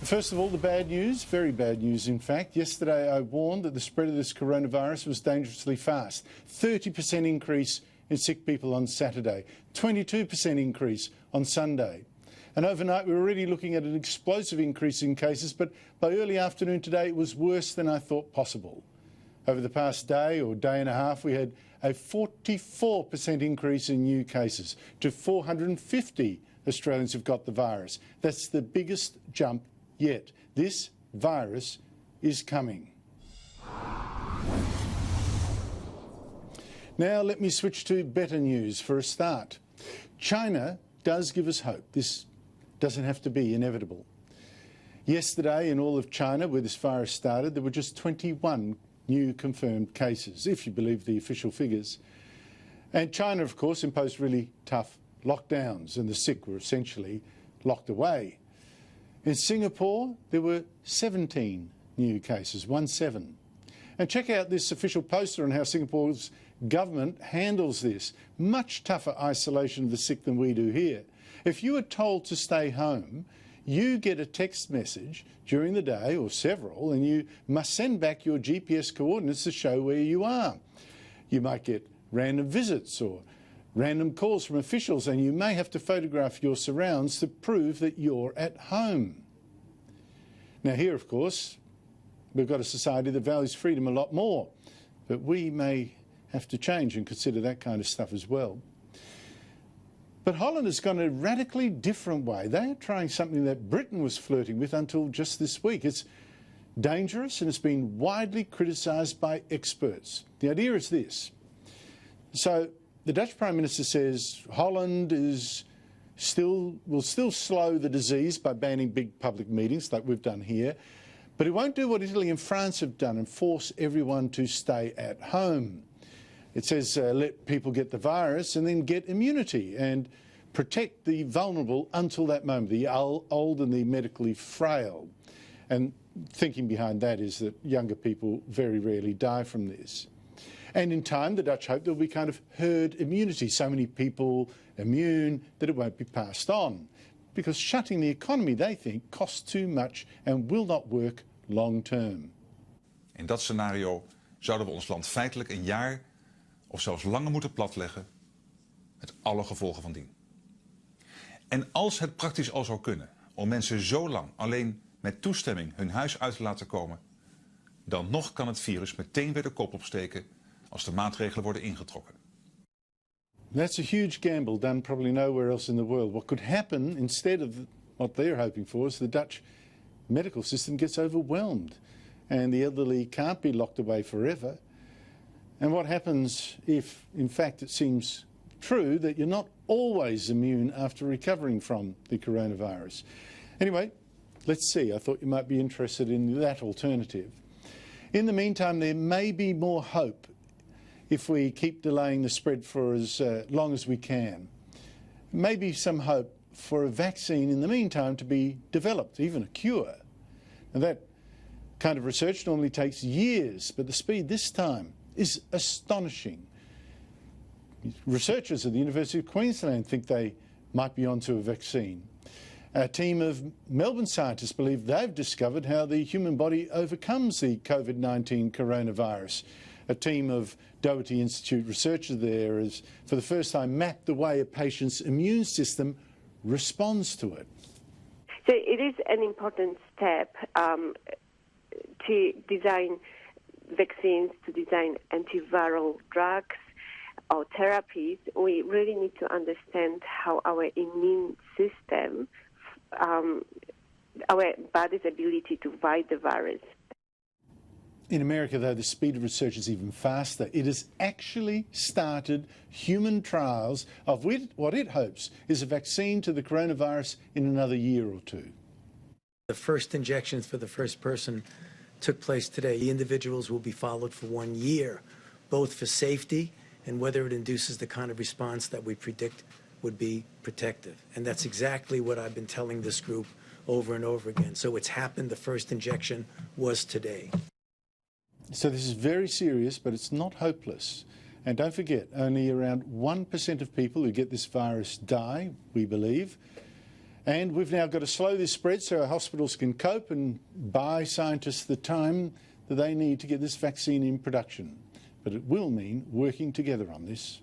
First of all, the bad news, very bad news in fact. Yesterday I warned that the spread of this coronavirus was dangerously fast. 30% increase in sick people on Saturday, 22% increase on Sunday. And overnight we were already looking at an explosive increase in cases, but by early afternoon today it was worse than I thought possible. Over the past day or day and a half we had a 44% increase in new cases to 450 Australians have got the virus. That's the biggest jump yet. This virus is coming. Now let me switch to better news for a start. China does give us hope. This doesn't have to be inevitable. Yesterday in all of China, where this virus started, there were just 21 new confirmed cases, if you believe the official figures. And China, of course, imposed really tough lockdowns and the sick were essentially locked away. In Singapore, there were 17 new cases, 17. And check out this official poster on how Singapore's government handles this. Much tougher isolation of the sick than we do here. If you are told to stay home, you get a text message during the day, or several, and you must send back your GPS coordinates to show where you are. You might get random visits or random calls from officials, and you may have to photograph your surrounds to prove that you're at home. Now here, of course, we've got a society that values freedom a lot more, but we may have to change and consider that kind of stuff as well. But Holland has gone a radically different way. They are trying something that Britain was flirting with until just this week. It's dangerous and it's been widely criticised by experts. The idea is this. So the Dutch Prime Minister says Holland will still slow the disease by banning big public meetings like we've done here, but it won't do what Italy and France have done and force everyone to stay at home. It says let people get the virus and then get immunity and protect the vulnerable until that moment, the old and the medically frail. And thinking behind that is that younger people very rarely die from this. And in time, the Dutch hope there will be kind of herd immunity, so many people immune that it won't be passed on. Because shutting the economy, they think, costs too much and will not work long term. In dat scenario zouden we ons land feitelijk een jaar of zelfs langer moeten platleggen, met alle gevolgen van dien. En als het praktisch al zou kunnen om mensen zo lang alleen met toestemming hun huis uit te laten komen, dan nog kan het virus meteen weer de kop opsteken als de maatregelen worden ingetrokken. That's a huge gamble done probably nowhere else in the world. What could happen instead of what they're hoping for is the Dutch medical system gets overwhelmed and the elderly can't be locked away forever. And what happens if, in fact, it seems true that you're not always immune after recovering from the coronavirus? Anyway, let's see. I thought you might be interested in that alternative. In the meantime, there may be more hope if we keep delaying the spread for as long as we can. Maybe some hope for a vaccine in the meantime to be developed, even a cure. And that kind of research normally takes years, but the speed this time is astonishing. Researchers at the University of Queensland think they might be onto a vaccine. A team of Melbourne scientists believe they've discovered how the human body overcomes the COVID-19 coronavirus. A team of Doherty Institute researchers there has, for the first time, mapped the way a patient's immune system responds to it. So it is an important step to design vaccines, to design antiviral drugs or therapies. We really need to understand how our immune system, our body's ability to fight the virus. In America, though, the speed of research is even faster. It has actually started human trials of what it hopes is a vaccine to the coronavirus in another year or two. The first injections for the first person took place today. The individuals will be followed for 1 year, both for safety and whether it induces the kind of response that we predict would be protective. And that's exactly what I've been telling this group over and over again. So it's happened. The first injection was today. So this is very serious, but it's not hopeless. And don't forget, only around 1% of people who get this virus die, we believe. And we've now got to slow this spread so our hospitals can cope and buy scientists the time that they need to get this vaccine in production. But it will mean working together on this.